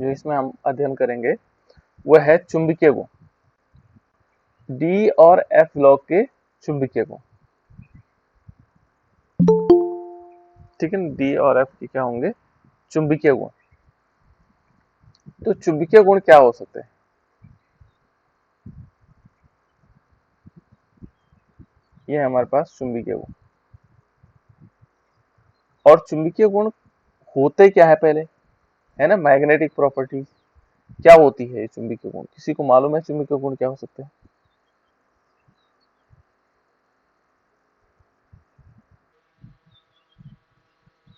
जो इसमें हम अध्ययन करेंगे वह है चुंबकीय गुण, डी और एफ ब्लॉक के चुंबकीय गुण। ठीक है ना, डी और एफ के क्या होंगे, चुंबकीय गुण। तो चुंबकीय गुण क्या हो सकते हैं? ये है हमारे पास चुंबकीय गुण। और चुंबकीय गुण होते क्या है पहले, है ना, मैग्नेटिक प्रॉपर्टी क्या होती है ये चुंबकीय गुण? किसी को मालूम है चुंबकीय गुण क्या हो सकते हैं?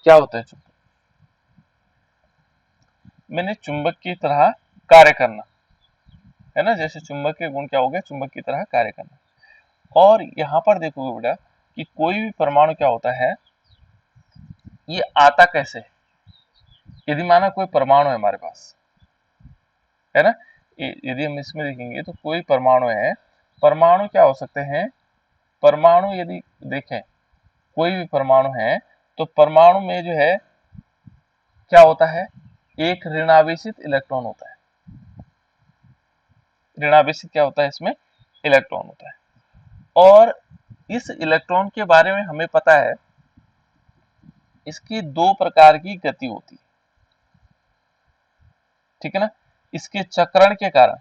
क्या होता है चुंबक? मैंने चुंबक की तरह कार्य करना, है ना, जैसे चुंबकीय गुण क्या हो गया, चुंबक की तरह कार्य करना। और यहाँ पर देखोगे बेटा कि कोई भी परमाणु क्या होता है, ये आता कैसे है? यदि माना कोई परमाणु है हमारे पास, है ना, यदि हम इसमें देखेंगे तो कोई परमाणु है। परमाणु क्या हो सकते हैं? परमाणु यदि देखें, कोई भी परमाणु है तो परमाणु में जो है क्या होता है, एक ऋणावेशित इलेक्ट्रॉन होता है। ऋणावेशित क्या होता है, इसमें इलेक्ट्रॉन होता है। और इस इलेक्ट्रॉन के बारे में हमें पता है, इसकी दो प्रकार की गति होती है। ठीक है ना, इसके चक्रण के कारण,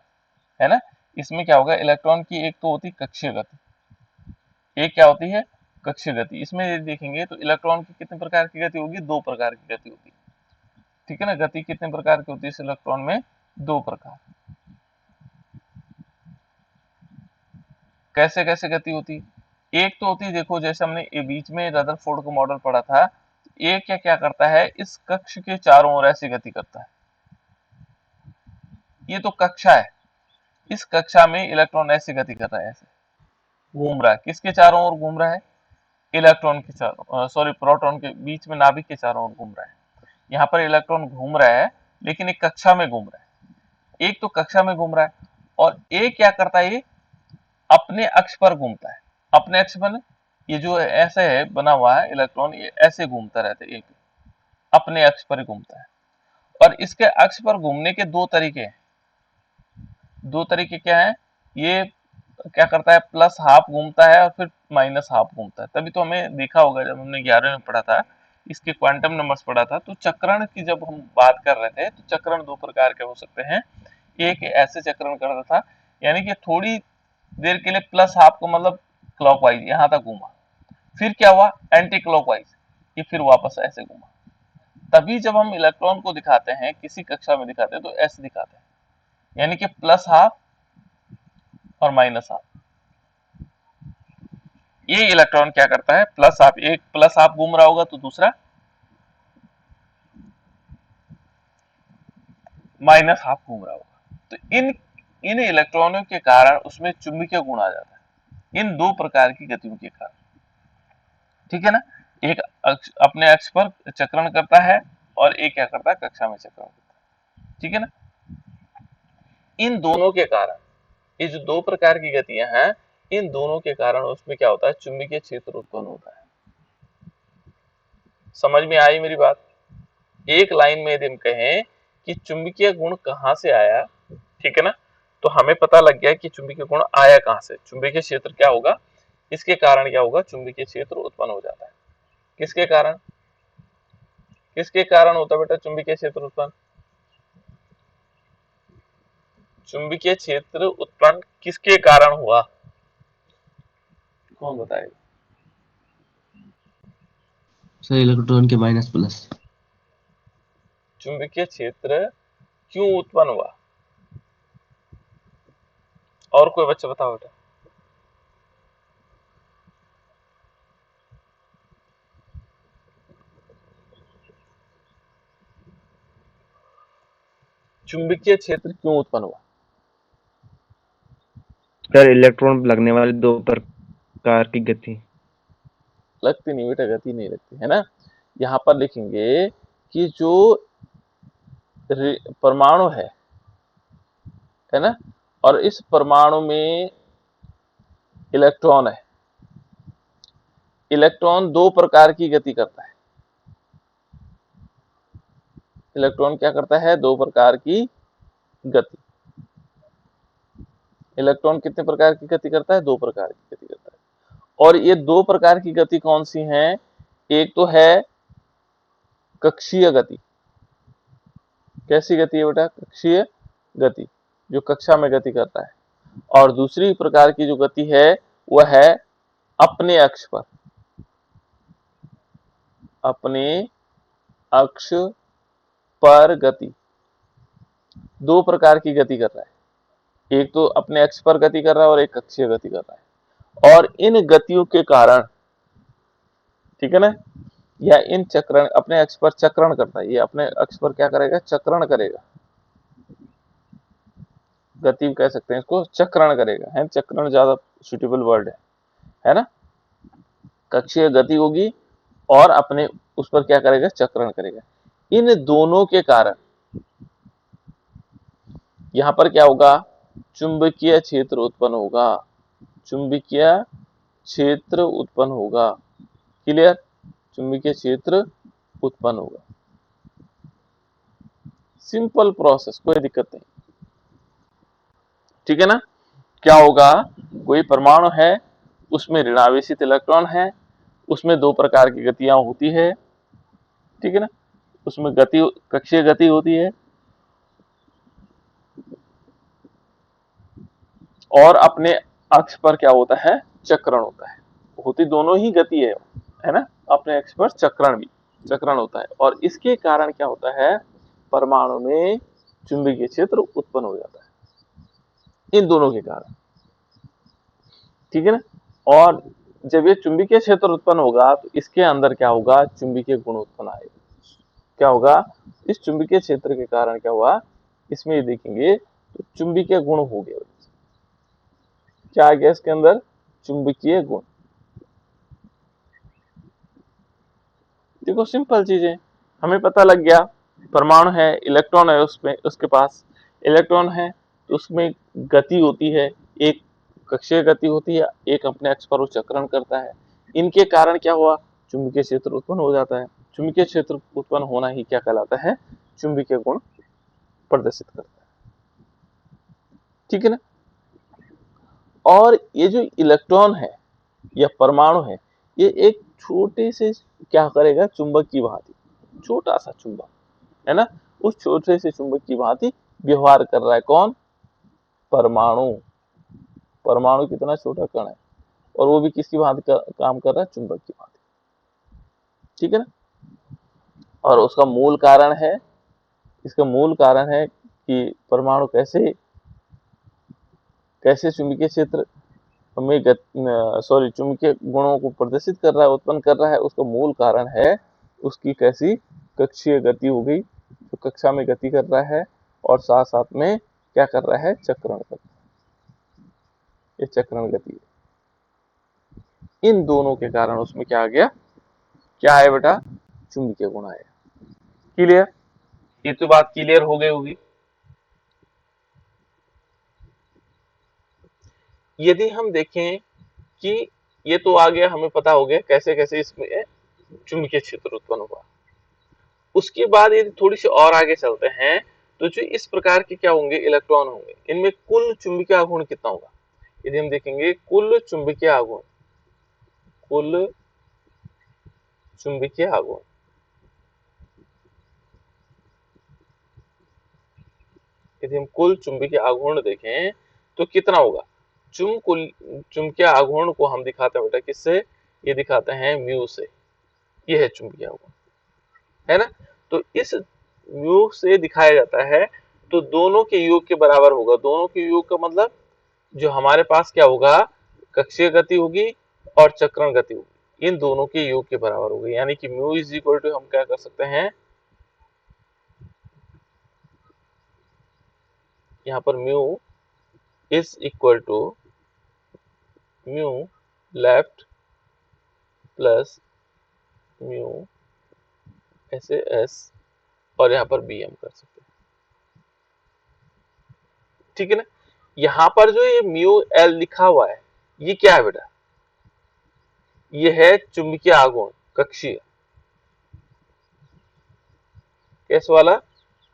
है ना, इसमें क्या होगा, इलेक्ट्रॉन की एक तो होती कक्षीय गति, एक क्या होती है, कक्षीय गति। इसमें यदि देखेंगे तो इलेक्ट्रॉन की कितने प्रकार की गति होगी, दो प्रकार की गति होती है। ठीक है ना, गति कितने प्रकार की होती है इस इलेक्ट्रॉन में, दो प्रकार। कैसे कैसे गति होती है? एक तो होती है, देखो जैसे हमने ये बीच में रदरफोर्ड का मॉडल पढ़ा था, ये क्या क्या करता है, इस कक्ष के चारों ओर ऐसी गति करता है। ये तो कक्षा है, इस कक्षा में इलेक्ट्रॉन ऐसी गति कर रहा है, ऐसे घूम रहा है। किसके चारों ओर घूम रहा है? इलेक्ट्रॉन के चारों, सॉरी, प्रोटॉन के बीच में, नाभिक के चारों ओर घूम रहा है। यहाँ पर इलेक्ट्रॉन घूम रहा है, लेकिन एक कक्षा में घूम रहा है। एक तो कक्षा में घूम रहा है, और एक क्या करता है, ये अपने अक्ष पर घूमता है। अपने अक्ष पर, ये जो ऐसे है बना हुआ है इलेक्ट्रॉन, ये ऐसे घूमता रहता है, एक अपने अक्ष पर ही घूमता है। और इसके अक्ष पर घूमने के दो तरीके हैं। दो तरीके क्या है, ये क्या करता है, प्लस हाफ घूमता है और फिर माइनस हाफ घूमता है। तभी तो हमें देखा होगा जब हमने 11वीं में पढ़ा था, इसके क्वांटम नंबर्स पढ़ा था, तो चक्रण की जब हम बात कर रहे थे तो चक्रण दो प्रकार के हो सकते हैं। एक ऐसे चक्रण करता था, यानी कि थोड़ी देर के लिए प्लस हाफ को, मतलब क्लॉकवाइज यहां तक घूमा, फिर क्या हुआ, एंटी क्लॉकवाइज, ये फिर वापस ऐसे घूमा। तभी जब हम इलेक्ट्रॉन को दिखाते हैं, किसी कक्षा में दिखाते हैं, तो ऐसे दिखाते हैं, यानी कि प्लस हाफ और माइनस हाफ। ये इलेक्ट्रॉन क्या करता है, प्लस हाफ, एक प्लस हाफ घूम रहा होगा तो दूसरा माइनस हाफ घूम रहा होगा। तो इन इन इलेक्ट्रॉनों के कारण उसमें चुंबकीय गुण आ जाता है, इन दो प्रकार की गतियों के कारण। ठीक है ना, एक अपने अक्ष पर चक्रण करता है, और एक क्या करता है, कक्षा में चक्रण करता है। ठीक है ना, इन दोनों के कारण, ये जो दो प्रकार की गतियां हैं, इन दोनों के कारण उसमें क्या होता है, चुंबकीय क्षेत्र उत्पन्न होता है। समझ में आई मेरी बात? एक लाइन में यदि हम कहें कि चुंबकीय गुण कहां से आया, ठीक है ना, तो हमें पता लग गया कि चुंबकीय गुण आया कहां से। चुंबकीय क्षेत्र क्या होगा, इसके कारण क्या होगा, चुंबकीय क्षेत्र उत्पन्न हो जाता है। किसके कारण, किसके कारण होता है बेटा चुंबकीय क्षेत्र उत्पन्न? चुंबकीय क्षेत्र उत्पन्न किसके कारण हुआ, कौन बताएगा? सर इलेक्ट्रॉन के माइनस प्लस। चुंबकीय क्षेत्र क्यों उत्पन्न हुआ? और कोई बच्चा बताओ बेटा। चुंबकीय क्षेत्र क्यों उत्पन्न हुआ? सर इलेक्ट्रॉन लगने वाली दो प्रकार की गति। लगती नहीं बेटा, गति नहीं लगती, है ना। यहाँ पर लिखेंगे कि जो परमाणु है ना, और इस परमाणु में इलेक्ट्रॉन है। इलेक्ट्रॉन दो प्रकार की गति करता है। इलेक्ट्रॉन क्या करता है? दो प्रकार की गति। इलेक्ट्रॉन कितने प्रकार की गति करता है? दो प्रकार की गति करता है। और ये दो प्रकार की गति कौन सी हैं? एक तो है कक्षीय गति। कैसी गति है बेटा? कक्षीय गति, जो कक्षा में गति करता है। और दूसरी प्रकार की जो गति है वह है अपने अक्ष पर, अपने अक्ष पर गति। दो प्रकार की गति कर रहा है, एक तो अपने अक्ष पर गति कर रहा है और एक कक्षीय गति कर रहा है। और इन गतियों के कारण, ठीक है ना, या इन चक्रण, अपने अक्ष पर चक्रण करता है, ये अपने अक्ष पर क्या करेगा? चक्रण करेगा। गति कह सकते हैं इसको, चक्रण करेगा, है चक्रण ज्यादा सुटेबल वर्ड है ना। कक्षीय गति होगी और अपने उस पर क्या करेगा? चक्रण करेगा। इन दोनों के कारण यहां पर क्या होगा? चुंबकीय क्षेत्र उत्पन्न होगा, चुंबकीय क्षेत्र उत्पन्न होगा। क्लियर? चुंबकीय क्षेत्र उत्पन्न होगा। सिंपल प्रोसेस, कोई दिक्कत नहीं, ठीक है ना। क्या होगा? कोई परमाणु है, उसमें ऋणावेशित इलेक्ट्रॉन है, उसमें दो प्रकार की गतियां होती है, ठीक है ना। उसमें गति, कक्षीय गति होती है और अपने अक्ष पर क्या होता है? चक्रण होता है। होती दोनों ही गति है ना। अपने अक्ष पर चक्रण भी, चक्रण होता है। और इसके कारण क्या होता है? परमाणु में चुंबकीय क्षेत्र उत्पन्न हो जाता है, इन दोनों के कारण, ठीक है ना। और जब ये चुंबकीय क्षेत्र उत्पन्न होगा तो इसके अंदर क्या होगा? चुंबकीय गुण उत्पन्न आएगा। क्या होगा? इस चुंबकीय क्षेत्र के कारण क्या हुआ? इसमें ये देखेंगे तो चुंबकीय गुण हो गए। क्या आ गया इसके अंदर? चुंबकीय गुण। देखो सिंपल चीज है, हमें पता लग गया। परमाणु है, इलेक्ट्रॉन है, उसमें उसके पास इलेक्ट्रॉन है तो उसमें गति होती है, एक कक्षीय गति होती है, एक अपने अक्ष पर वो चक्रण करता है। इनके कारण क्या हुआ? चुंबकीय क्षेत्र उत्पन्न हो जाता है। चुंबकीय क्षेत्र उत्पन्न होना ही क्या कहलाता है? चुंबकीय गुण प्रदर्शित करता है, ठीक है ना। और ये जो इलेक्ट्रॉन है या परमाणु है, ये एक छोटे से क्या करेगा? चुंबक की भांति, छोटा सा चुंबक है ना, उस छोटे से चुंबक की भांति व्यवहार कर रहा है। कौन? परमाणु। परमाणु कितना छोटा कण है और वो भी किसकी भांति काम कर रहा है? चुंबक की भांति, ठीक है ना। और उसका मूल कारण है, इसका मूल कारण है कि परमाणु कैसे कैसे चुंबकीय क्षेत्र में चुंबकीय गुणों को प्रदर्शित कर रहा है, उत्पन्न कर रहा है। उसका मूल कारण है उसकी कैसी? कक्षीय गति हो गई, जो कक्षा में गति कर रहा है और साथ साथ में क्या कर रहा है? चक्रण कर रहा है। ये चक्रण गति है। इन दोनों के कारण उसमें क्या आ गया? क्या है बेटा? चुंबकीय गुण आया। क्लियर? ये तो बात क्लियर हो गई होगी। यदि हम देखें कि ये तो आ गया, हमें पता हो गया कैसे कैसे इसमें चुंबकीय क्षेत्र उत्पन्न हुआ। उसके बाद यदि थोड़ी सी और आगे चलते हैं तो जो इस प्रकार के क्या होंगे? इलेक्ट्रॉन होंगे। इनमें कुल चुंबकीय आघूर्ण कितना होगा? यदि हम देखेंगे कुल चुंबकीय आघूर्ण, कुल चुंबकीय आघूर्ण, यदि हम कुल चुंबकीय आघूर्ण देखें तो कितना होगा? चुंबकीय आघूर्ण को हम दिखाते हैं बेटा किससे? ये दिखाते हैं म्यू से। ये है चुंबकीय आघूर्ण, है ना। तो इस म्यू से दिखाया जाता है, तो दोनों के योग के बराबर होगा। दोनों के योग का मतलब जो हमारे पास क्या होगा? कक्षीय गति होगी और चक्रण गति होगी, इन दोनों के योग के बराबर होगी। यानी कि म्यू इज इक्वल टू, हम क्या कर सकते हैं, यहाँ पर mu is equal to mu left plus mu ऐसे एस, और यहाँ पर बी हम कर सकते हैं, ठीक है ना। यहाँ पर जो ये म्यू एल लिखा हुआ है, ये क्या है बेटा? ये है चुंबकीय आघूर्ण, कक्षीय। कैसे वाला,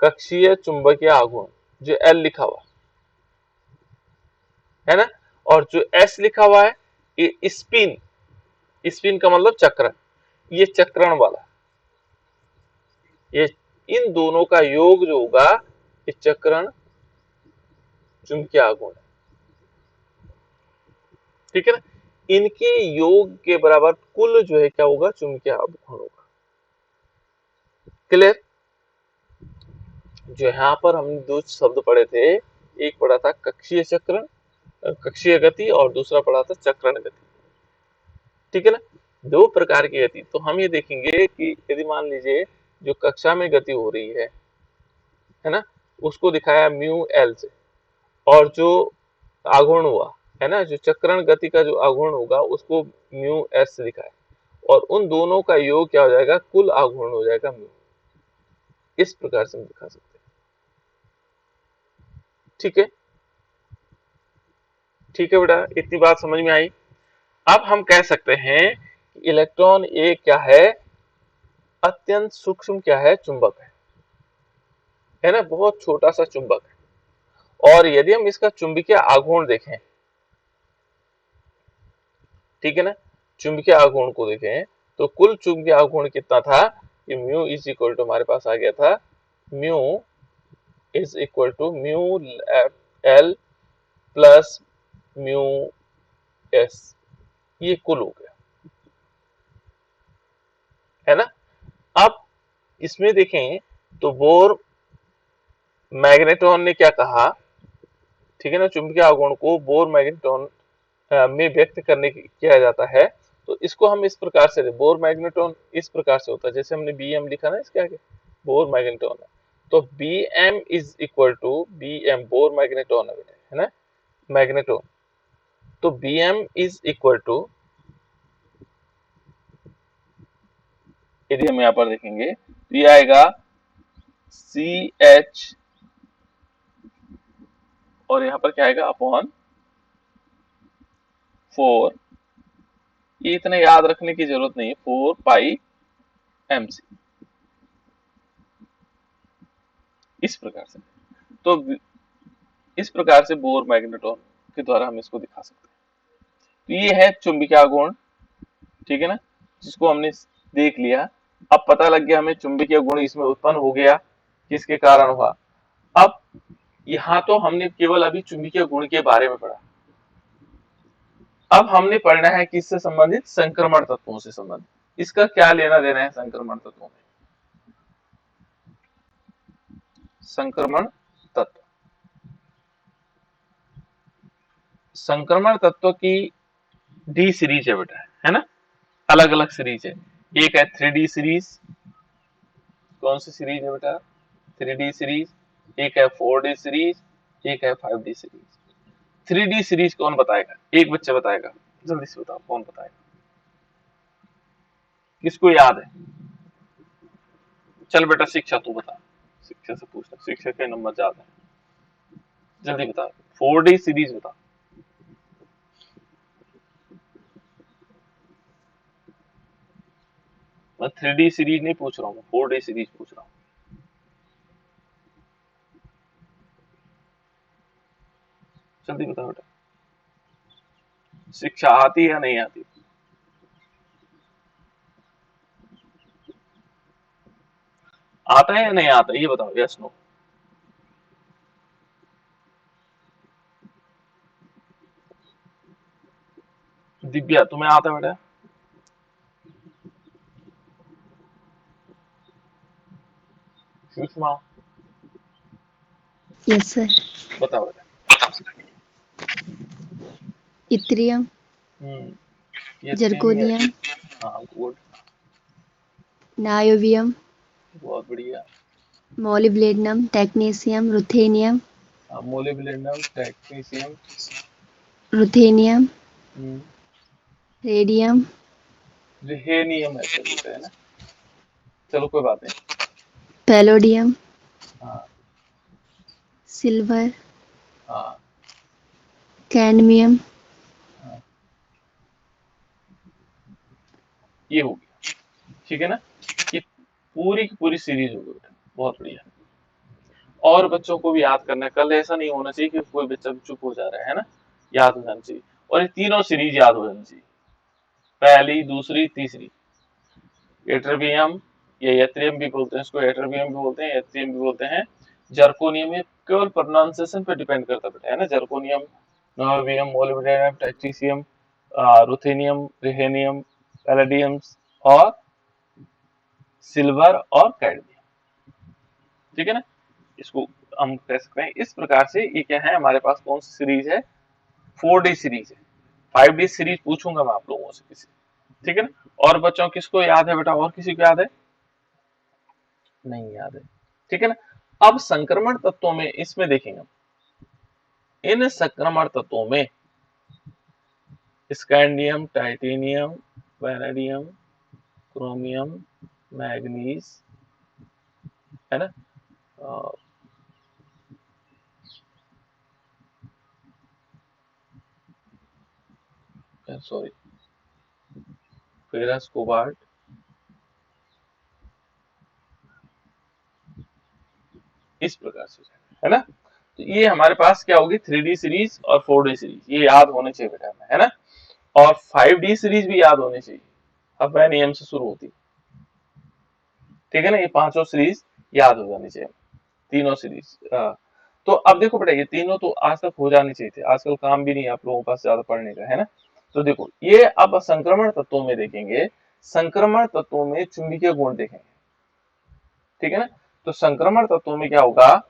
कक्षीय चुंबकीय आघूर्ण, जो L लिखा हुआ है ना, और जो S लिखा हुआ है ये स्पिन, स्पिन का मतलब चक्रण, ये चक्रण वाला, ये इन दोनों का योग जो होगा ये चक्रण चुंबकीय आघूर्ण है, ठीक है ना। इनके योग के बराबर कुल जो है क्या होगा, चुंबकीय आघूर्ण होगा। क्लियर। जो यहाँ पर हमने दो शब्द पढ़े थे, एक पढ़ा था कक्षीय चक्रण, कक्षीय गति, और दूसरा पढ़ा था चक्रण गति, ठीक है ना। दो प्रकार की गति। तो हम ये देखेंगे कि यदि मान लीजिए जो कक्षा में गति हो रही है ना, उसको दिखाया म्यू एल से, और जो आघूर्ण हुआ है ना, जो चक्रण गति का जो आघूर्ण होगा उसको म्यू एस से दिखाया, और उन दोनों का योग क्या हो जाएगा, कुल आघूर्ण हो जाएगा म्यू। इस प्रकार से हम दिखा सकते हैं, ठीक है। ठीक है बेटा, इतनी बात समझ में आई। अब हम कह सकते हैं कि इलेक्ट्रॉन एक क्या है, अत्यंत सूक्ष्म क्या है, चुंबक है ना, बहुत छोटा सा चुंबक है। और यदि हम इसका चुंबकीय आघूर्ण देखें, ठीक है ना, चुंबकीय आघूर्ण को देखें तो कुल चुंबकीय आघूर्ण कितना था, ये म्यू इज इक्वल टू हमारे पास आ गया था, mu is equal to mu L plus mu S, ये कुल हो गया, है ना। अब इसमें देखें तो बोर मैग्नेट्रॉन ने क्या कहा, ठीक है ना, चुंबकीय आघूर्ण को बोर मैग्नेट्रॉन में व्यक्त करने किया जाता है। तो इसको हम इस प्रकार से, बोर मैग्नेट्रॉन इस प्रकार से होता है, जैसे हमने बीएम लिखा ना इसके आगे, बोर मैग्नेट्रॉन है, तो BM is equal to BM, Bohr magneton है ना, मैग्नेट्रॉन, तो बीएम इज इक्वल टू, यदि हम यहाँ पर देखेंगे तो ये आएगा सी एच, और यहाँ पर क्या आएगा, अपॉन 4, ये इतना याद रखने की जरूरत नहीं है, 4 पाई एमसी, इस प्रकार से। तो इस प्रकार से बोर मैग्नेट्रॉन के द्वारा हम इसको दिखा सकते हैं। तो ये है चुंबकीय आघूर्ण, ठीक है ना, जिसको हमने देख लिया। अब पता लग गया हमें चुंबकीय गुण इसमें उत्पन्न हो गया, किसके कारण हुआ। अब यहाँ तो हमने केवल अभी चुंबकीय गुण के बारे में पढ़ा, अब हमने पढ़ना है किससे संबंधित, संक्रमण तत्वों से संबंधित। इसका क्या लेना देना है संक्रमण तत्वों में, संक्रमण तत्व, संक्रमण तत्व की डी सीरीज है बेटा, है ना, अलग अलग सीरीज है। एक है 3D सीरीज, कौन सी सीरीज है बेटा, 3D सीरीज, एक है 4D सीरीज, एक है 5D सीरीज। 3D सीरीज कौन बताएगा, एक बच्चा बताएगा, जल्दी से बताओ कौन बताएगा, किसको याद है। चल बेटा शिक्षा तू बता, शिक्षा से पूछना, शिक्षा के नंबर ज्यादा है, जल्दी बता। 4D सीरीज बता। मैं 3D सीरीज नहीं पूछ रहा हूँ, 4D सीरीज पूछ रहा हूँ। जल्दी बता बेटा, शिक्षा आती है या नहीं आती, आता है या नहीं आता, ये बताओ, यस नो। दिव्या तुम्हें आता है बेटा, सुषमा यस सर। बताओ बेटा। इत्रियम, ये जर्कोनियम, हाँ गुड, नायोबियम, बहुत बढ़िया। Molybdenum, technetium, ruthenium, molybdenum, technetium, ruthenium, radium, rhenium ऐसे बोलते हैं ना, चलो कोई बात नहीं। पैलोडियम, हाँ सिल्वर, हाँ कैडमियम, हाँ, ये हो गया, ठीक है ना, ये पूरी की पूरी सीरीज हो गई बेटा। बहुत बढ़िया। और बच्चों को भी याद करना है, कल ऐसा नहीं होना चाहिए कि कोई बच्चा चुप हो जा रहा है ना, याद हो जाना चाहिए। और ये तीनों सीरीज याद हो जानी चाहिए, पहली, दूसरी, तीसरी। एट्रिबियम या यत्रियम भी बोलते हैं इसको, एट्रिबियम भी बोलते हैं, यत्रियम भी बोलते हैं। जर्कोनियम, ये केवल प्रोनाउंसिएशन पे डिपेंड करता बेटा, है ना। जर्कोनियम, नोबियम, मोलिब्डेनम, टेक्टीसियम, रुथेनियम, रिहेनियम, पैलेडियम और सिल्वर और कैडमियम, ठीक है ना। इसको हम कह सकते हैं इस प्रकार से। ये क्या है हमारे पास, कौन सी सीरीज है, 4D सीरीज है। 5D सीरीज पूछूंगा मैं आप लोगों से किसी, ठीक है ना। और बच्चों किसको याद है बेटा, और किसी को याद है, नहीं याद है, ठीक है ना। अब संक्रमण तत्वों में इसमें देखेंगे, इन संक्रमण तत्वों में scandium, titanium, vanadium, chromium, manganese, है ना, सॉरी, फेरस, कोबाल्ट, इस प्रकार से, है ना। तो ये हमारे पास क्या होगी, 3D सीरीज और 4D सीरीज, ये याद होने चाहिए बेटा, है ना। और 5D सीरीज भी याद होनी चाहिए, हफेनियम से शुरू होती, ठीक है ना। ये पांचों सीरीज याद हो जानी चाहिए, तीनों सीरीज। तो अब देखो बेटा, ये तीनों तो आज तक हो जानी चाहिए थे, आजकल काम भी नहीं है आप लोगों के पास ज्यादा पढ़ने का, है ना। तो देखो ये अब संक्रमण तत्वों में देखेंगे, संक्रमण तत्वों में चुंबकीय गुण देखेंगे, ठीक है ना। तो संक्रमण तत्वों में क्या होगा,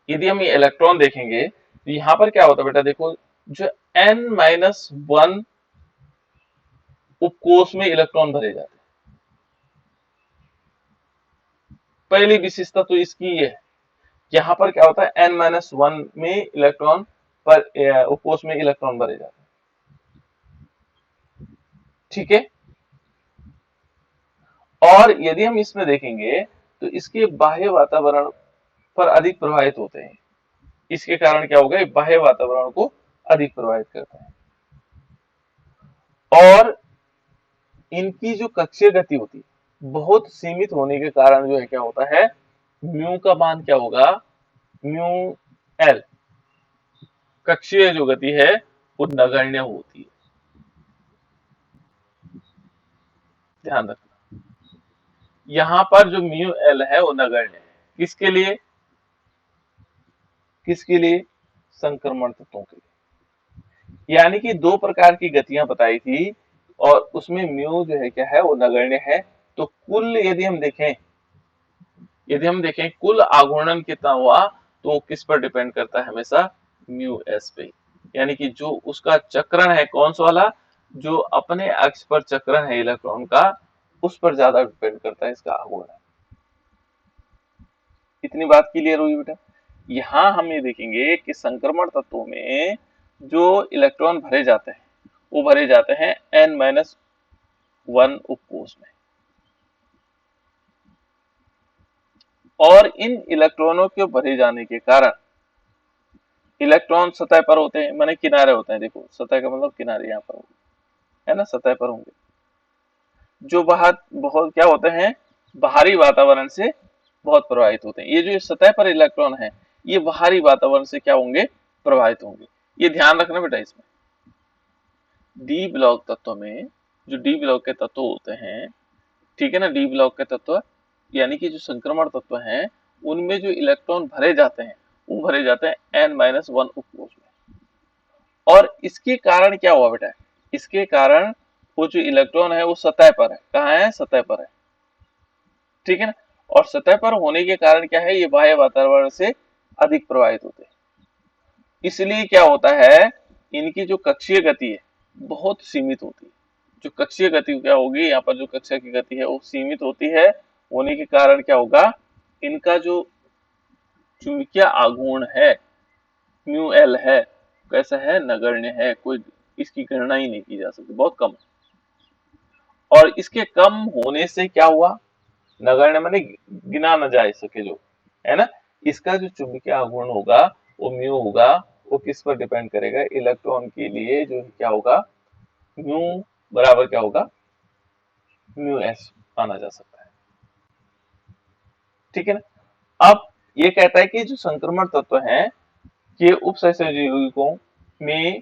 यदि हम ये इलेक्ट्रॉन देखेंगे तो यहाँ पर क्या होता है बेटा, देखो जो n-1 उपकोष में इलेक्ट्रॉन भरे जाते हैं, पहली विशेषता तो इसकी ये है। यहाँ पर क्या होता है, n-1 में इलेक्ट्रॉन पर उपकोष में इलेक्ट्रॉन भरे जाते हैं, ठीक है। और यदि हम इसमें देखेंगे तो इसके बाह्य वातावरण पर अधिक प्रभावित होते हैं, इसके कारण क्या होगा, बाह्य वातावरण को अधिक प्रभावित करता है। और इनकी जो कक्षीय गति होती है बहुत सीमित होने के कारण जो है क्या होता है, म्यू का मान क्या होगा, म्यू एल, कक्षीय जो गति है वो नगण्य होती है, ध्यान रखना। यहां पर जो म्यू एल है वो नगण्य है, किसके लिए, किसके लिए, संक्रमण तत्वों के लिए। यानी कि दो प्रकार की गतियां बताई थी और उसमें म्यू जो है क्या है, वो नगण्य है। तो कुल यदि हम देखें कुल आघूर्णन कितना हुआ, तो वो किस पर डिपेंड करता है, हमेशा म्यू एस पे। यानी कि जो उसका चक्रण है, कौन सा वाला, जो अपने अक्ष पर चक्रण है इलेक्ट्रॉन का, उस पर ज्यादा डिपेंड करता है इसका आघूर्णन। इतनी बात क्लियर हुई बेटा। यहाँ हम ये देखेंगे कि संक्रमण तत्वों में जो इलेक्ट्रॉन भरे जाते हैं वो भरे जाते हैं n-1 उपकोष में, और इन इलेक्ट्रॉनों के भरे जाने के कारण इलेक्ट्रॉन सतह पर होते हैं, माने किनारे होते हैं, देखो सतह का मतलब किनारे यहाँ पर होंगे, है ना, सतह पर होंगे, जो बहुत क्या होते हैं, बाहरी वातावरण से बहुत प्रभावित होते हैं। ये जो सतह पर इलेक्ट्रॉन है ये बाहरी वातावरण से क्या होंगे, प्रभावित होंगे। ये ध्यान रखना बेटा। इसमें डी ब्लॉक तत्व में जो डी ब्लॉक के तत्व होते हैं, ठीक है ना, डी ब्लॉक के तत्व यानी कि जो संक्रमण तत्व हैं उनमें जो इलेक्ट्रॉन भरे जाते हैं वो भरे जाते हैं n-1 उपकोष में। और इसके कारण क्या हुआ बेटा, इसके कारण वो जो इलेक्ट्रॉन है वो सतह पर है, कहाँ है, सतह पर है, ठीक है ना। और सतह पर होने के कारण क्या है, ये बाह्य वातावरण से अधिक प्रभावित होते हैं। इसलिए क्या होता है, इनकी जो कक्षीय गति है बहुत सीमित होती है। जो कक्षीय गति क्या होगी, यहाँ पर जो कक्षा की गति है वो सीमित होती है, होने के कारण क्या होगा, इनका जो चुंबकीय आघूर्ण है म्यू एल है, कैसा है, नगण्य है, कोई इसकी गणना ही नहीं की जा सकती, बहुत कम। और इसके कम होने से क्या हुआ, नगण्य माने गिना न जा सके जो, है ना। इसका जो चुंबकीय आघूर्ण होगा वो म्यू होगा, वो किस पर डिपेंड करेगा, इलेक्ट्रॉन के लिए जो क्या होगा, म्यू बराबर क्या होगा, म्यू एस माना जा सकता है। ठीक है ना। अब ये कहता है कि जो संक्रमण तत्व है के उपसहयोजकों में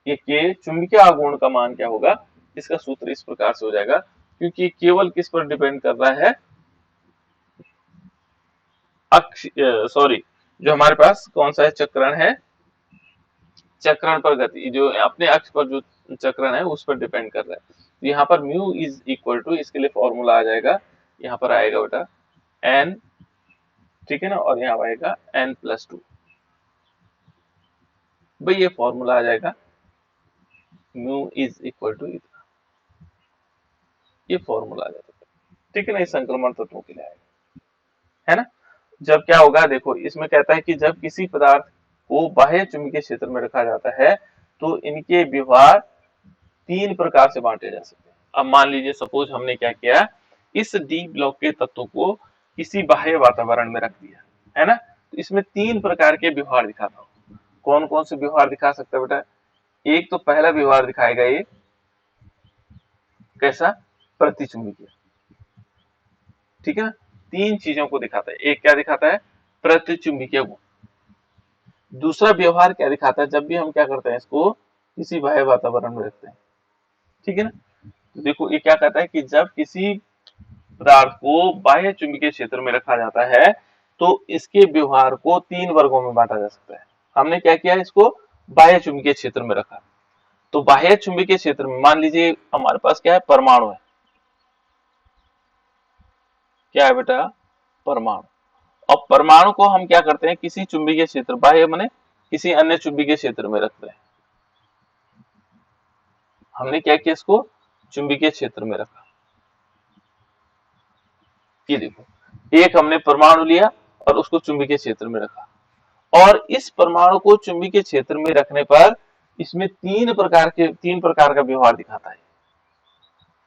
ये के चुंबकीय आघूर्ण का मान क्या होगा, इसका सूत्र इस प्रकार से हो जाएगा, क्योंकि केवल किस पर डिपेंड कर रहा है, अक्ष सॉरी जो हमारे पास कौन सा है, चक्रण है, चक्रण पर गति जो अपने अक्ष पर जो चक्रण है उस पर डिपेंड कर रहा है। तो यहाँ पर म्यू इज इक्वल टू, इसके लिए फॉर्मूला आ जाएगा, यहाँ पर आएगा बेटा एन, ठीक है ना, और यहाँ आएगा n+2। भाई ये फॉर्मूला आ जाएगा म्यू इज इक्वल टू इतना, ये फॉर्मूला आ जाएगा, ठीक है ना, इस संक्रमण तत्वों के लिए आएगा, है ना। जब क्या होगा देखो, इसमें कहता है कि जब किसी पदार्थ को बाह्य चुंबकीय क्षेत्र में रखा जाता है तो इनके व्यवहार तीन प्रकार से बांटे जा सकते हैं। अब मान लीजिए सपोज हमने क्या किया, इस डी ब्लॉक के तत्वों को किसी बाह्य वातावरण में रख दिया, है ना, तो इसमें तीन प्रकार के व्यवहार दिखाता हूँ। कौन कौन से व्यवहार दिखा सकता है बेटा, एक तो पहला व्यवहार दिखाएगा ये कैसा, प्रतिचुंबकीय, ठीक है ना, तीन चीजों को दिखाता है। एक क्या दिखाता है, प्रतिचुंबकीय गुण। दूसरा व्यवहार क्या दिखाता है, जब भी हम क्या करते हैं इसको किसी बाह्य वातावरण में रखते हैं, ठीक है ना, तो देखो ये क्या कहता है कि जब किसी पदार्थ को बाह्य चुंबकीय क्षेत्र में रखा जाता है तो इसके व्यवहार को तीन वर्गों में बांटा जा सकता है। हमने क्या किया, इसको बाह्य चुंबकीय क्षेत्र में रखा, तो बाह्य चुंबकीय क्षेत्र में मान लीजिए हमारे पास क्या है, परमाणु है, क्या है बेटा, परमाणु। और परमाणु को हम क्या करते हैं, किसी चुंबकीय क्षेत्र, बाह्य माने किसी अन्य चुंबकीय क्षेत्र में रखते हैं। हमने क्या किया, इसको चुंबकीय क्षेत्र में रखा। ये देखो, एक हमने परमाणु लिया और उसको चुंबकीय क्षेत्र में रखा, और इस परमाणु को चुंबकीय क्षेत्र में रखने पर इसमें तीन प्रकार का व्यवहार दिखाता है।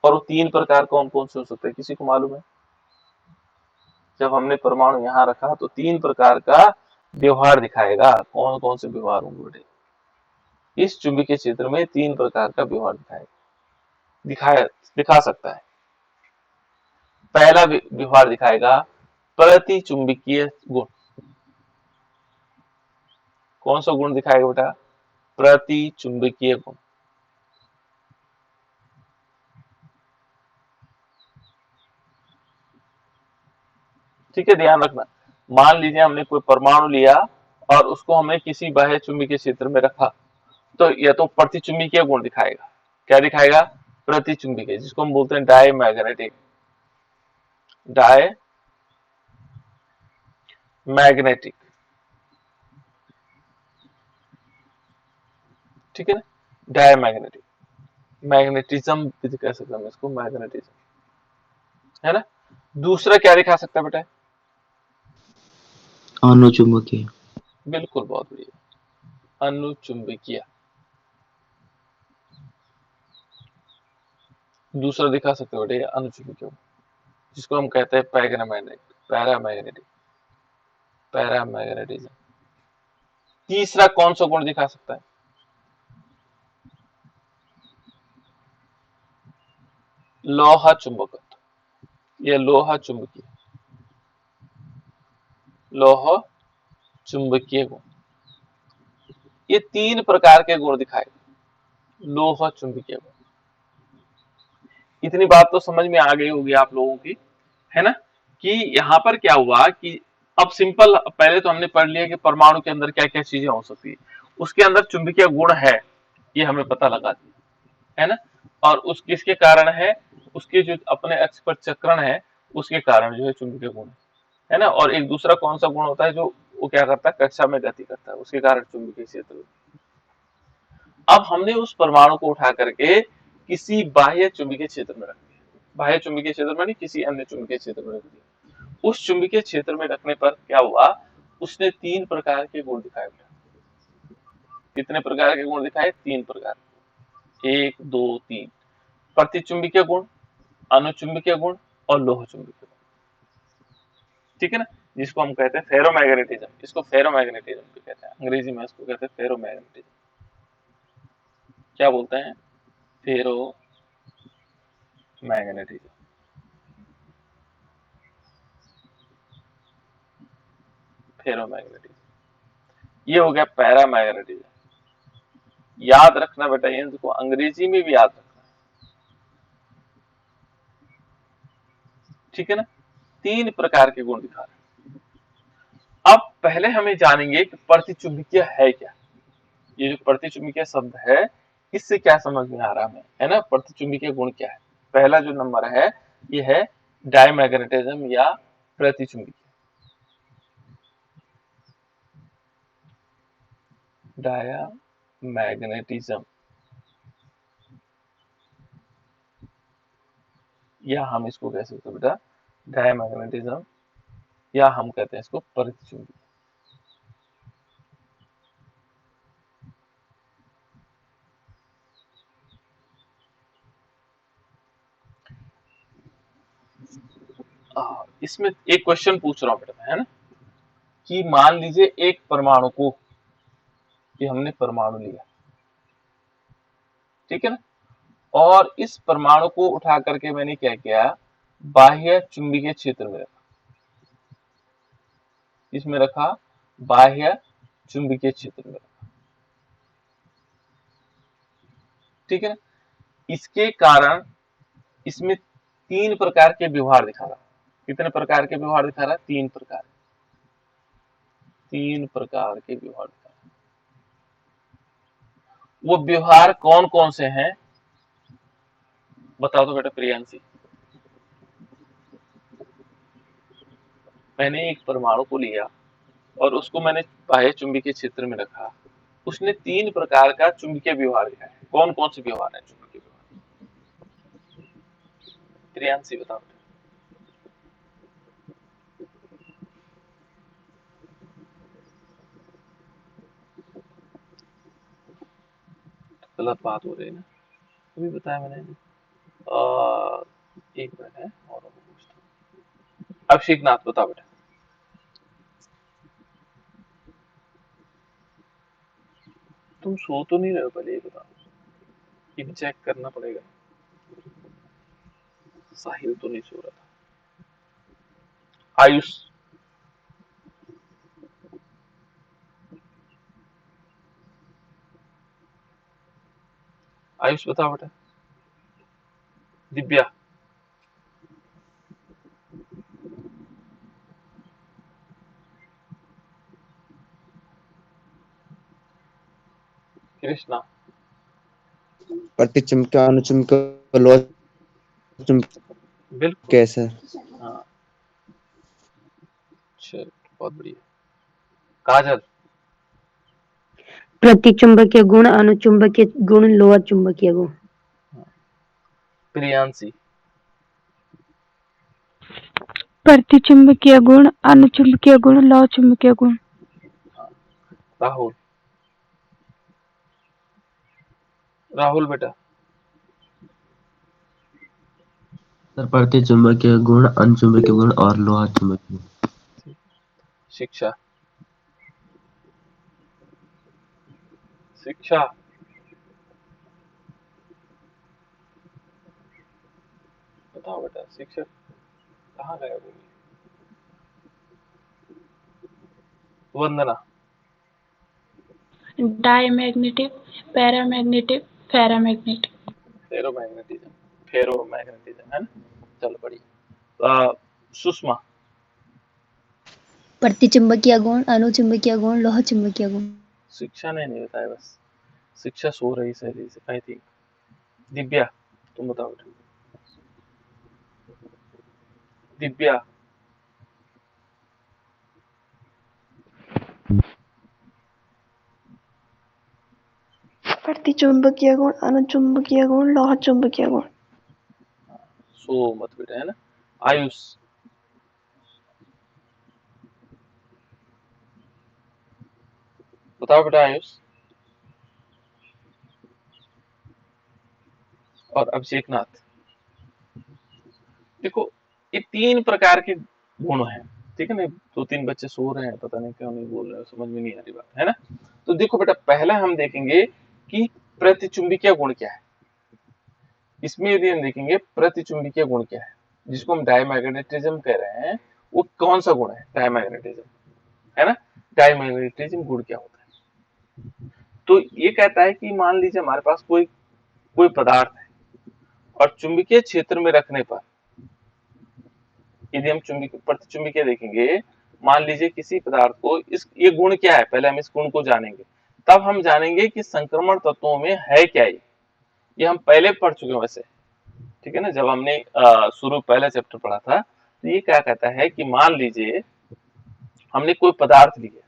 और वो तीन प्रकार कौन कौन से हो सकते हैं, किसी को मालूम है? जब हमने परमाणु यहाँ रखा तो तीन प्रकार का व्यवहार दिखाएगा, कौन कौन से व्यवहार होंगे बेटे, इस चुंबकीय क्षेत्र में तीन प्रकार का व्यवहार दिखा सकता है। पहला व्यवहार दिखाएगा प्रतिचुंबकीय गुण। कौन सा गुण दिखाएगा बेटा, प्रतिचुंबकीय गुण। ठीक है, ध्यान रखना, मान लीजिए हमने कोई परमाणु लिया और उसको हमने किसी बाह्य चुंबकीय क्षेत्र में रखा, तो यह तो प्रतिचुंबकीय गुण दिखाएगा। क्या दिखाएगा, प्रतिचुंबकीय, जिसको हम बोलते हैं डायमैग्नेटिक, डायमैग्नेटिक, ठीक है ना, डायमैग्नेटिक, मैग्नेटिज्म भी कह सकते हैं इसको, मैग्नेटिज्म, है ना। दूसरा क्या दिखा सकता है बेटा, अनुचुंबकीय। बिल्कुल, बहुत बढ़िया, अनुचुंबकीय। दूसरा दिखा सकते हो बेटे अनुचुंबकीय, जिसको हम कहते हैं पैरामैग्नेटिक, पैरामैग्नेटिज्म। तीसरा कौन सा गुण दिखा सकता है, लोहा चुंबकत्व, यह लोहा चुंबकीय, लोह चुंबकीय गुण। ये तीन प्रकार के गुण दिखाएगा लोहा चुंबकीय गुण। इतनी बात तो समझ में आ गई होगी आप लोगों की, है ना, कि यहाँ पर क्या हुआ कि अब सिंपल, पहले तो हमने पढ़ लिया कि परमाणु के अंदर क्या क्या चीजें हो सकती है, उसके अंदर चुंबकीय गुण है, ये हमें पता लगा दिया, है ना, और उस किसके कारण है, उसके जो अपने अक्ष पर चक्रण है उसके कारण जो है चुंबकीय गुण है ना। और एक दूसरा कौन सा गुण होता है जो वो क्या करता है, कक्षा में गति करता है, उसके कारण चुंबकीय क्षेत्र। अब हमने उस परमाणु को उठा करके किसी बाह्य चुंबकीय क्षेत्र में रख दिया, बाह्य चुंबकीय क्षेत्र में नहीं, किसी अन्य चुंबकीय क्षेत्र में रख दिया। उस चुंबकीय क्षेत्र में रखने पर क्या हुआ, उसने तीन प्रकार के गुण दिखाए। कितने प्रकार के गुण दिखाए, तीन प्रकार, एक दो तीन, प्रतिचुंबकीय गुण, अनुचुंबकीय गुण और लोह चुंबकीय गुण, ठीक है ना, जिसको हम कहते हैं फेरोमैग्नेटिज्म, इसको फेरोमैग्नेटिज्म भी कहते हैं, अंग्रेजी में इसको कहते हैं फेरोमैग्नेटिज्म। क्या बोलते हैं, फेरोमैग्नेटिज्म। फेरोमैग्नेटिज्म। ये हो गया पैरामैग्नेटिज्म। याद रखना बेटा, इनको अंग्रेजी में भी याद रखना, ठीक है ना। 3 प्रकार के गुण दिखा रहे हैं। अब पहले हमें जानेंगे कि प्रतिचुंबकीय है क्या। ये जो प्रतिचुंबकीय शब्द है, इससे क्या समझ में आ रहा है ना। प्रतिचुंबकीय गुण क्या है। पहला जो नंबर है, ये है डायमैग्नेटिज्म या प्रतिचुंबकीय। डायमैग्नेटिज्म, या हम इसको कह सकते हैं बेटा डायमैग्नेटिज्म, या हम कहते हैं इसको प्रतिचुंबकीय। इसमें एक क्वेश्चन पूछ रहा हूं बेटा, है ना, कि मान लीजिए एक परमाणु को, कि हमने परमाणु लिया, ठीक है ना, और इस परमाणु को उठा करके मैंने क्या किया, बाह्य चुंबकीय क्षेत्र में रखा। इसमें रखा, बाह्य चुंबकीय क्षेत्र में रखा, ठीक है ना। इसके कारण इसमें 3 प्रकार के व्यवहार दिखा रहा। कितने प्रकार के व्यवहार दिखा रहा है? 3 प्रकार। 3 प्रकार के व्यवहार दिखा रहा। वो व्यवहार कौन कौन से हैं, बताओ तो बेटा प्रियांशी। मैंने एक परमाणु को लिया और उसको मैंने बाह्य चुंबकीय क्षेत्र में रखा। उसने 3 प्रकार का चुंबकीय व्यवहार दिखाया। कौन कौन से व्यवहार है चुंबकीय व्यवहार? प्रियांशी बताओ। गलत बात हो रही है ना, अभी बताया मैंने। एक मिनट है और पूछता हूँ। अभिषेक नाथ बताओ बेटा। तुम सो तो नहीं रहे हो, पहले ये बताओ, ये चेक करना पड़ेगा। साहिल तो नहीं सो रहा था। आयुष, आयुष बताओ बेटा। दिव्या, कृष्णा, प्रतिचुंबक अनुचुंबक लोह चुंबक बिल्कुल, कैसा? हाँ, चलो बहुत बढ़िया। काजल, प्रतिचुंबकीय गुण, अनुचुंबकीय गुण, लोह चुंबकीय गुण। प्रियांशी, प्रतिचुंबकीय गुण, अनुचुंबकीय गुण, लौह चुंबकीय गुण। राहुल, राहुल बेटा। सर प्रतिचुंबकीय गुण, अनचुंबकीय गुण और लोहा चुंबकीय गुण। शिक्षा, शिक्षा, बताओ बेटा। शिक्षक कहाँ गए वो? Vandana, diamagnetic, paramagnetic, ferrimagnetic. Ferromagnetism, ferromagnetism है ना। चलो बढ़िया। सुषमा, प्रतिचुंबकीय गुण, अनुचुंबकीय गुण, लोह चुंबकीय गुण। शिक्षा ने नहीं बताया, बस शिक्षा सो रही सहेली से आई थिंक। दिव्या, तुम बताओ बेटा। दिव्या, प्रतिचुंबकीय गुण, अनुचुंबकीय गुण, लोह चुंबकीय गुण। सो मत बेटा, है ना। आयुष, बताओ बेटा आयुष। और अभिषेक नाथ। देखो, ये 3 प्रकार के गुण हैं, ठीक है ना। 2-3 बच्चे सो रहे हैं, पता नहीं क्यों नहीं बोल रहे हैं, समझ में नहीं आ रही बात, है ना। तो देखो बेटा, पहला हम देखेंगे कि प्रतिचुंबकीय गुण क्या है। इसमें यदि हम देखेंगे प्रतिचुंबकीय गुण क्या है, जिसको हम डायमैग्नेटिज्म कह रहे हैं, वो कौन सा गुण है डायमैग्नेटिज्म। है ना। डाईमैग्नेटिज्म गुण क्या होता है? तो ये कहता है कि मान लीजिए हमारे पास कोई कोई पदार्थ है और चुंबकीय क्षेत्र में रखने पर यदि हम चुंबकीय प्रतिचुंबकीय देखेंगे, मान लीजिए किसी पदार्थ को इस ये गुण क्या है, पहले हम इस गुण को जानेंगे, तब हम जानेंगे कि संक्रमण तत्वों में है क्या ये हम पहले पढ़ चुके हैं वैसे, ठीक है ना। जब हमने शुरू पहला चैप्टर पढ़ा था तो ये क्या कहता है कि मान लीजिए हमने कोई पदार्थ लिया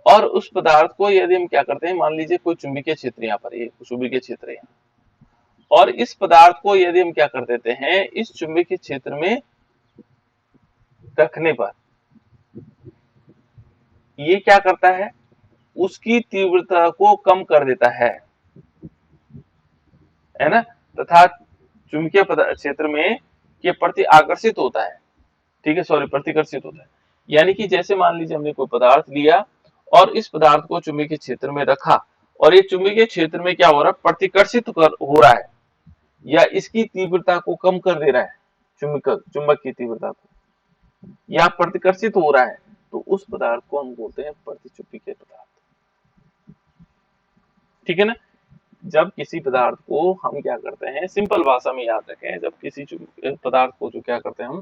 और उस पदार्थ को यदि हम क्या करते हैं, मान लीजिए कोई चुंबकीय क्षेत्र यहाँ पर, ये चुंबकीय क्षेत्र है यहाँ, और इस पदार्थ को यदि हम क्या कर देते हैं, इस चुंबकीय क्षेत्र में रखने पर ये क्या करता है, उसकी तीव्रता को कम कर देता है ना, तथा चुंबकीय क्षेत्र में के प्रति आकर्षित होता है, ठीक है, सॉरी प्रतिकर्षित होता है। यानी कि जैसे मान लीजिए हमने कोई पदार्थ लिया और इस पदार्थ को चुंबकीय क्षेत्र में रखा और ये चुंबकीय क्षेत्र में क्या हो रहा है, प्रतिकर्षित हो रहा है या इसकी तीव्रता को कम कर दे रहा है, चुंबक की तीव्रता को, या प्रतिकर्षित हो रहा है, तो उस पदार्थ को हम बोलते हैं प्रतिचुंबकीय पदार्थ, ठीक है ना। जब किसी पदार्थ को हम क्या करते हैं, सिंपल भाषा में याद रखें, जब किसी पदार्थ को जो क्या करते हैं हम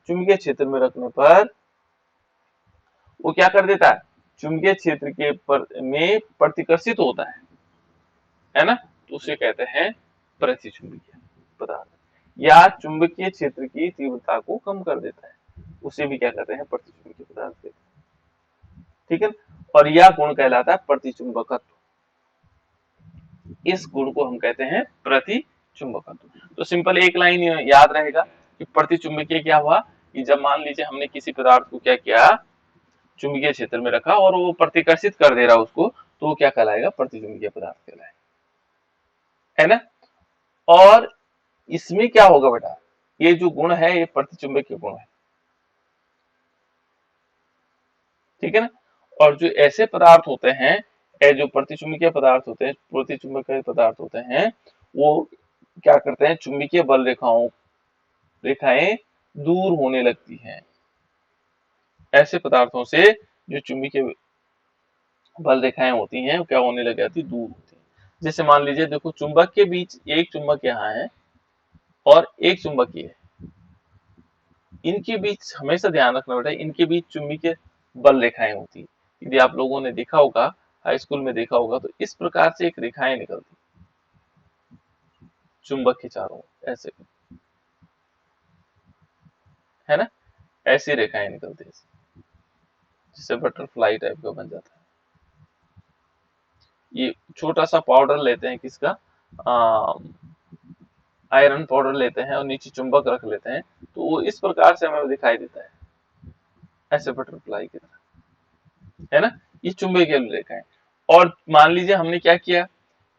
चुंबकीय क्षेत्र में रखने पर वो क्या कर देता है, चुंबकीय क्षेत्र के में प्रतिकर्षित होता है ना, तो उसे कहते हैं प्रतिचुंबकीय पदार्थ, या चुंबकीय क्षेत्र की तीव्रता को कम कर देता है, उसे भी क्या कहते हैं, प्रतिचुंबकीय पदार्थ कहते हैं, ठीक है। और यह गुण कहलाता है प्रतिचुंबकत्व, इस गुण को हम कहते हैं प्रतिचुंबकत्व। तो सिंपल एक लाइन याद रहेगा कि प्रतिचुंबकीय क्या हुआ, कि जब मान लीजिए हमने किसी पदार्थ को क्या किया, चुंबकीय क्षेत्र में रखा और वो प्रतिकर्षित कर दे रहा उसको, तो वो क्या कहलाएगा, प्रतिचुंबकीय पदार्थ कहलाएगा, है ना। और इसमें क्या होगा बेटा, ये जो गुण है ये प्रतिचुंबकीय गुण है, ठीक है ना। और जो ऐसे पदार्थ होते हैं, जो प्रतिचुंबकीय पदार्थ होते हैं, प्रतिचुंबकीय पदार्थ होते हैं, वो क्या करते हैं, चुंबकीय बल रेखाएं दूर होने लगती हैं। ऐसे पदार्थों से जो चुंबकीय बल रेखाएं होती हैं वो क्या होने लग जाती, दूर होती हैं। जैसे मान लीजिए देखो, चुंबक के बीच एक चुंबक यहाँ है और एक चुंबक ये है, इनके बीच हमेशा ध्यान रखना बेटा, इनके बीच चुंबकीय बल रेखाएं होती है। यदि आप लोगों ने देखा होगा, हाई स्कूल में देखा होगा, तो इस प्रकार से एक रेखाएं निकलती चुंबक के चारों ओर, ऐसे, है ना, ऐसी रेखाएं निकलती है, जिससे बटरफ्लाई टाइप का बन जाता है। ये छोटा सा पाउडर लेते हैं, किसका, आयरन पाउडर लेते हैं और नीचे चुंबक रख लेते हैं, तो वो इस प्रकार से हमें दिखाई देता है, ऐसे बटरफ्लाई की तरह, है ना। ये चुंबकीय रेखाएं। और मान लीजिए हमने क्या किया,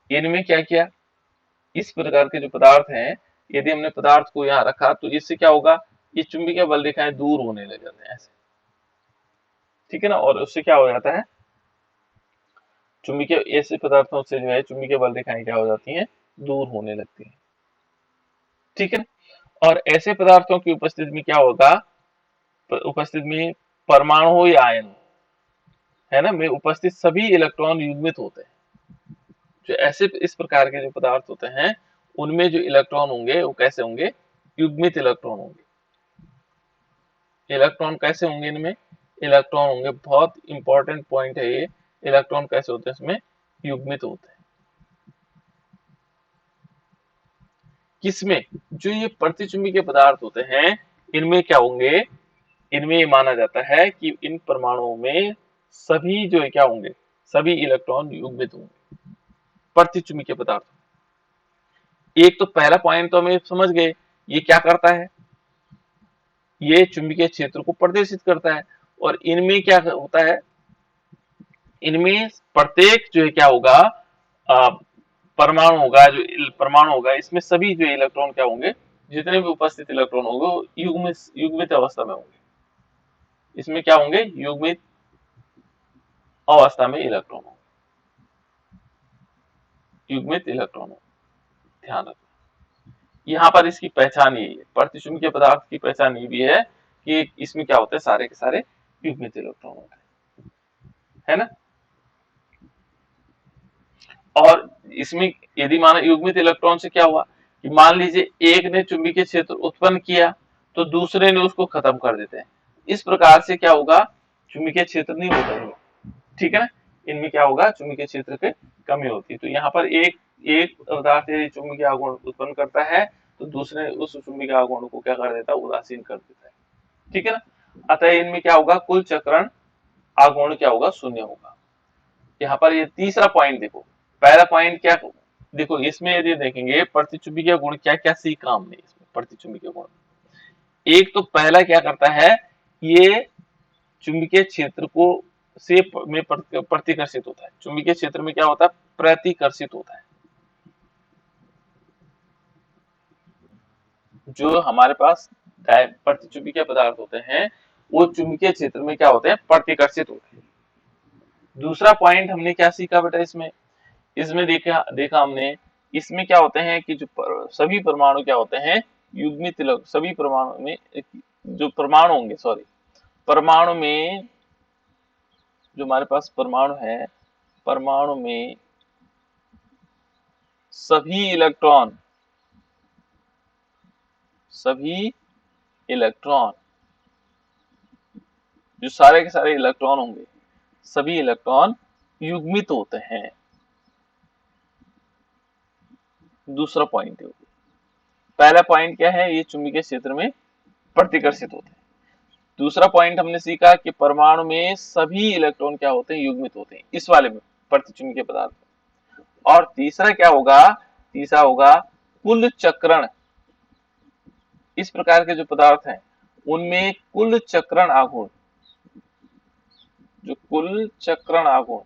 इनमें क्या किया, इस प्रकार के जो पदार्थ हैं, यदि हमने पदार्थ को यहाँ रखा तो इससे क्या होगा, ये चुंबकीय बल रेखाएं दूर होने लग जाते हैं ऐसे, ठीक है ना। और उससे क्या हो जाता है, चुंबकीय ऐसे पदार्थों से जो है चुंबकीय बल रेखाएं क्या हो जाती हैं, दूर होने लगती हैं, ठीक है ना। और ऐसे पदार्थों की उपस्थिति में क्या होगा, उपस्थिति में परमाणु या आयन, है ना, में उपस्थित सभी इलेक्ट्रॉन युग्मित होते हैं। जो ऐसे इस प्रकार के जो पदार्थ होते हैं, उनमें जो इलेक्ट्रॉन होंगे वो कैसे होंगे, युग्मित इलेक्ट्रॉन होंगे। इलेक्ट्रॉन कैसे होंगे, इनमें इलेक्ट्रॉन होंगे, बहुत इंपॉर्टेंट पॉइंट है ये, इलेक्ट्रॉन कैसे होते हैं, इसमें युग्मित होते हैं। किसमें, जो ये प्रतिचुंबकीय पदार्थ होते हैं, इनमें क्या होंगे, इनमें माना जाता है कि इन परमाणुओं में सभी जो है क्या होंगे, सभी इलेक्ट्रॉन युग्मित होंगे प्रतिचुंबकीय पदार्थ। एक तो पहला पॉइंट तो हमें समझ गए, ये क्या करता है, ये चुंबकीय क्षेत्र को प्रदर्शित करता है। और इनमें क्या होता है, इनमें प्रत्येक जो है क्या होगा, परमाणु होगा, जो परमाणु होगा, इसमें सभी जो इलेक्ट्रॉन क्या होंगे, जितने भी उपस्थित इलेक्ट्रॉन होंगे वो युग्मित अवस्था में होंगे। इसमें क्या होंगे, युग्मित अवस्था में इलेक्ट्रॉन होंगे, युग्मित इलेक्ट्रॉन होंगे, ध्यान रखना। यहाँ पर इसकी पहचान यही है, प्रतिचुंबकीय पदार्थ की पहचान ये भी है कि इसमें क्या होता है, सारे के सारे युग्मित इलेक्ट्रॉन होते हैं, है ना। और इसमें यदि माना युग्मित इलेक्ट्रॉन से क्या हुआ कि मान लीजिए एक ने चुंबकीय क्षेत्र उत्पन्न किया तो दूसरे ने उसको खत्म कर देते हैं। इस प्रकार से क्या होगा, चुंबकीय क्षेत्र नहीं होता है, ठीक है ना। इनमें क्या होगा, चुंबकीय क्षेत्र की कमी होती है। तो यहाँ पर एक पदार्थ यदि चुंबकीय आघूर्ण उत्पन्न करता है तो दूसरे उस चुंबकीय आघूर्ण को क्या कर देता है, उदासीन कर देता है, ठीक है ना। अतः इनमें क्या होगा, कुल चक्रण आघूर्ण क्या होगा, शून्य होगा। यहाँ पर ये तीसरा पॉइंट देखो, पहला पॉइंट क्या देखो, इसमें यदि देखेंगे प्रतिचुंबकीय गुण क्या क्या सीखा हमने इसमें। प्रतिचुंबकीय गुण एक तो पहला क्या करता है, ये चुंबकीय क्षेत्र को से में प्रतिकर्षित होता है। चुंबकीय क्षेत्र में क्या होता है, प्रतिकर्षित होता है। जो हमारे पास प्रतिचुंबकीय पदार्थ होते हैं वो चुंबकीय क्षेत्र में क्या होते हैं, प्रतिकर्षित होते हैं। दूसरा पॉइंट हमने क्या सीखा बेटा, इसमें देखा हमने, इसमें क्या होते हैं कि जो सभी परमाणु क्या होते हैं, युग्मित सभी परमाणु में जो परमाणु होंगे, परमाणु में जो हमारे पास परमाणु है, परमाणु में सभी इलेक्ट्रॉन जो सारे के सारे इलेक्ट्रॉन होंगे, सभी इलेक्ट्रॉन युग्मित होते हैं। दूसरा पॉइंट है, पहला पॉइंट क्या है, ये चुंबकीय क्षेत्र में प्रतिकर्षित होते हैं। दूसरा पॉइंट हमने सीखा कि परमाणु में सभी इलेक्ट्रॉन क्या होते हैं, युग्मित होते हैं, इस वाले में प्रतिचुंबकीय पदार्थ। और तीसरा क्या होगा, तीसरा होगा कुल चक्रण। इस प्रकार के जो पदार्थ हैं उनमें कुल चक्रण आघूर्ण, जो कुल चक्रण आघूर्ण,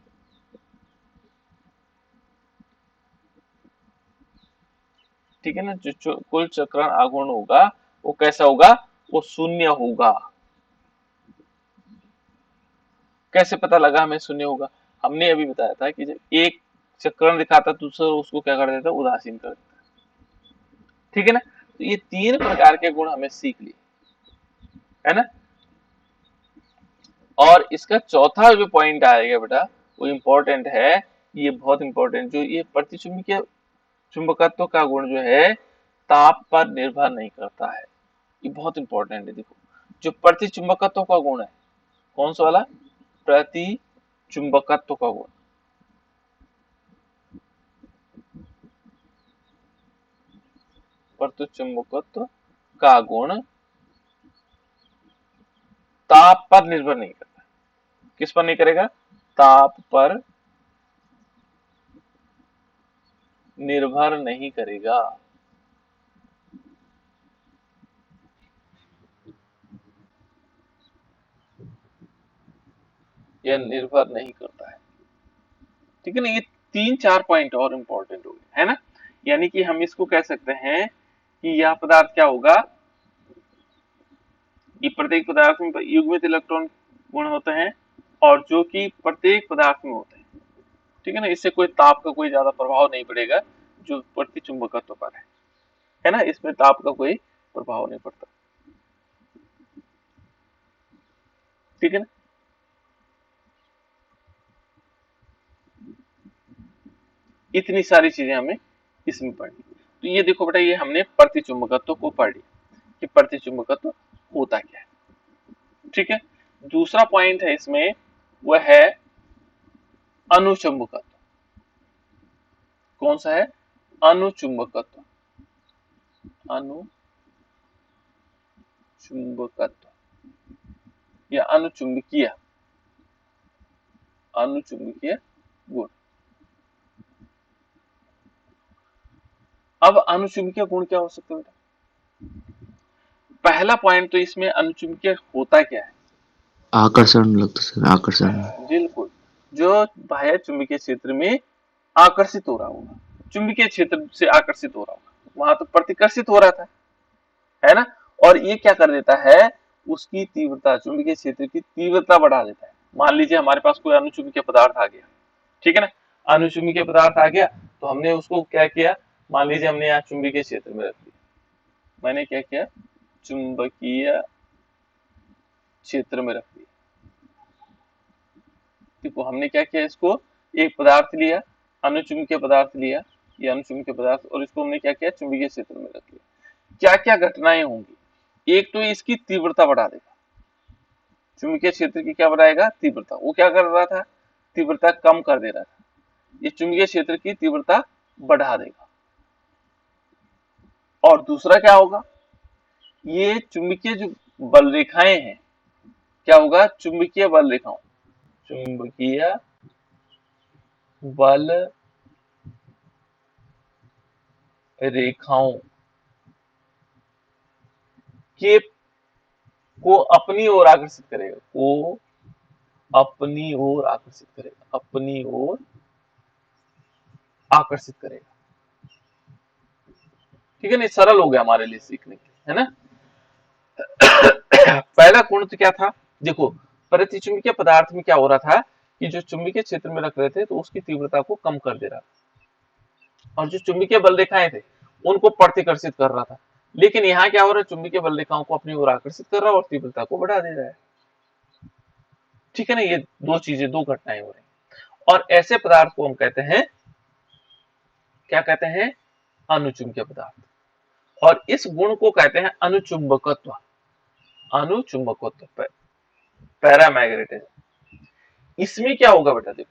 ठीक है ना, जो कुल चक्रण आघूर्ण होगा वो कैसा होगा, वो शून्य होगा। कैसे पता लगा हमें शून्य होगा, हमने अभी बताया था कि जब एक चक्रण दिखाता दूसरा उसको क्या कर देता, उदासीन कर देता, ठीक है ना। तो ये तीन प्रकार के गुण हमें सीख लिए, है ना। और इसका चौथा जो पॉइंट आएगा बेटा वो इम्पोर्टेंट है, ये बहुत इंपॉर्टेंट, जो ये प्रतिचुंबकीय चुंबकत्व का गुण जो है ताप पर निर्भर नहीं करता है। ये बहुत इंपॉर्टेंट है। देखो जो प्रतिचुंबकत्व का गुण है, कौन सा वाला, प्रतिचुंबकत्व का गुण, प्रतिचुंबकत्व का गुण ताप पर निर्भर नहीं करता। किस पर नहीं करेगा, ताप पर निर्भर नहीं करेगा। यह निर्भर नहीं करता है, ठीक है ना। ये तीन चार पॉइंट और इंपॉर्टेंट हो गए, है ना। यानी कि हम इसको कह सकते हैं कि यह पदार्थ क्या होगा, ये प्रत्येक पदार्थ में युग्मित इलेक्ट्रॉन गुण होते हैं और जो कि प्रत्येक पदार्थ में होते हैं, ठीक है ना। इससे कोई ताप का कोई ज्यादा प्रभाव नहीं पड़ेगा जो प्रतिचुंबकत्व पर है ना, इसमें ताप का कोई प्रभाव नहीं पड़ता, ठीक है ना। इतनी सारी चीजें हमें इसमें पढ़नी। तो ये देखो बेटा, ये हमने प्रतिचुंबकत्व को पढ़ लिया कि प्रतिचुंबकत्व होता क्या है, ठीक है। दूसरा पॉइंट है इसमें, वह है अनुचुंबकत्व। कौन सा है, अनुचुंबकत्व। अनुचुंबकत्व या अनुचुंबकीय गुण। अब अनुचुंबकीय गुण क्या हो सकते हैं बेटा, पहला पॉइंट तो इसमें अनुचुंबकीय होता क्या है, आकर्षण लगता सर, आकर्षण। बिल्कुल, जो बाह्य चुंबकीय क्षेत्र में आकर्षित हो रहा होगा, चुंबकीय क्षेत्र से आकर्षित हो रहा होगा, वहां तो प्रतिकर्षित हो रहा था, है ना। और ये क्या कर देता है, उसकी तीव्रता, चुंबकीय क्षेत्र की तीव्रता बढ़ा देता है। मान लीजिए हमारे पास कोई अनुचुंबकीय पदार्थ आ गया, ठीक है ना, अनुचुंबकीय पदार्थ आ गया तो हमने उसको क्या किया, मान लीजिए हमने यहाँ चुंबकीय क्षेत्र में रख दिया, मैंने क्या किया, चुंबकीय क्षेत्र में रख दिया, देखो हमने क्या किया, इसको एक पदार्थ लिया, अनुचुंबकीय पदार्थ लिया, ये अनुचुंबकीय पदार्थ, और इसको हमने क्या किया, चुंबकीय क्षेत्र में रख लिया। क्या क्या घटनाएं होंगी, एक तो इसकी तीव्रता बढ़ा देगा, चुंबकीय क्षेत्र की क्या बढ़ाएगा, तीव्रता। वो क्या कर रहा था, तीव्रता कम कर दे रहा था, ये चुंबकीय क्षेत्र की तीव्रता बढ़ा देगा। और दूसरा क्या होगा, ये चुंबकीय जो बल रेखाएं हैं, क्या होगा, चुंबकीय बल रेखाओं, चुंबकीय बल रेखाओं के को अपनी ओर आकर्षित करेगा, को अपनी ओर आकर्षित करेगा, अपनी ओर आकर्षित करेगा। ठीक है ना, सरल हो गया हमारे लिए सीखने के लिए, है ना। पहला गुण तो क्या था, देखो प्रतिचुंबकीय पदार्थ में क्या हो रहा था कि जो चुंबकीय क्षेत्र में रख रहे थे तो उसकी तीव्रता को कम कर दे रहा था, और जो चुंबकीय बल रेखाएं थे उनको प्रतिकर्षित कर रहा था। लेकिन यहाँ क्या हो रहा है, चुंबकीय बल रेखाओं को अपनी ओर आकर्षित कर रहा है और तीव्रता को बढ़ा दे रहा है। ठीक है ना, ये दो चीजें, दो घटनाएं हो रही हैं। और ऐसे पदार्थ को हम कहते हैं, क्या कहते हैं, अनुचुंबकीय पदार्थ। और इस गुण को कहते हैं अनुचुंबकत्व, अनुचुंबकत्व, पैरामैग्नेटिज्म। इसमें क्या होगा बेटा, देखो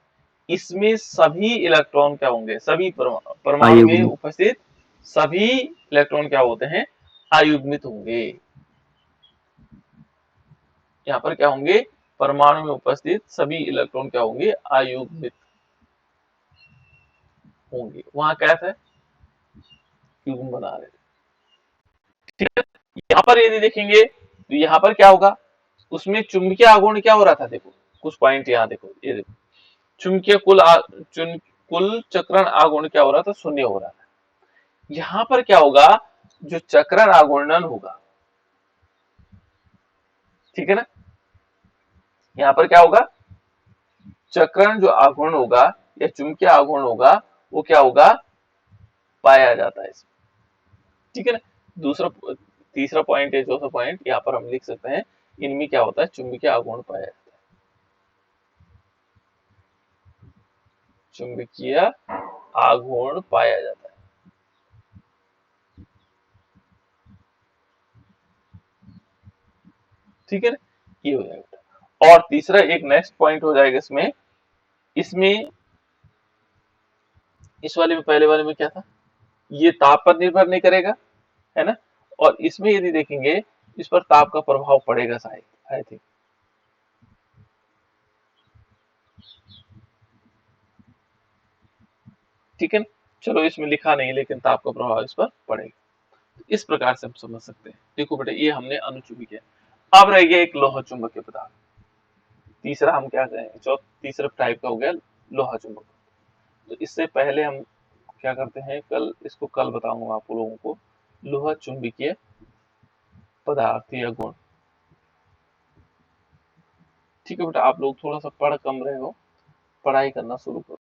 इसमें सभी इलेक्ट्रॉन क्या होंगे, सभी परमाणु में उपस्थित सभी इलेक्ट्रॉन क्या होते हैं, आयुग्मित होंगे। यहाँ पर क्या होंगे, परमाणु में उपस्थित सभी इलेक्ट्रॉन क्या होंगे, आयुग्मित होंगे। वहां क्या था, युग्म बना रहे थे। ठीक है, यहाँ पर यदि देखेंगे तो यहाँ पर क्या होगा, उसमें चुंबकीय आघूर्ण क्या हो रहा था, देखो कुछ पॉइंट यहाँ देखो, ये देखो चुंबकीय कुल चक्रण आघूर्ण क्या हो रहा था, शून्य हो रहा था। यहाँ पर क्या होगा, जो चक्रण आघूर्णन होगा, ठीक है ना, यहाँ पर क्या होगा, चक्रण जो आघूर्ण होगा या चुंबकीय आघूर्ण होगा वो क्या होगा, पाया जाता है इसमें। ठीक है ना, दूसरा तीसरा पॉइंट है, चौथा पॉइंट यहाँ पर हम लिख सकते हैं, इनमें क्या होता है, चुंबकीय आघूर्ण पाया जाता है, चुंबकीय आघूर्ण पाया जाता है। ठीक है ना, ये हो जाएगा। और तीसरा एक नेक्स्ट पॉइंट हो जाएगा इसमें, इस वाले में, पहले वाले में क्या था, ये ताप पर निर्भर नहीं करेगा, है ना, और इसमें यदि देखेंगे इस पर ताप का प्रभाव पड़ेगा शायद, आई थिंक। ठीक है, चलो इसमें लिखा नहीं लेकिन ताप का प्रभाव इस पर पड़ेगा। इस प्रकार से हम समझ सकते हैं। देखो बेटा, ये हमने अनुचुंबकीय, अब रह गया एक लोह चुंबकीय पदार्थ। तीसरा हम क्या कहें, तीसरा टाइप का हो गया लोहा चुंबक। तो इससे पहले हम क्या करते हैं, इसको कल बताऊंगा आप लोगों को, लोहा चुंबकीय पदार्थ या गुण। ठीक है बेटा, आप लोग थोड़ा सा पढ़ कम रहे हो, पढ़ाई करना शुरू करो।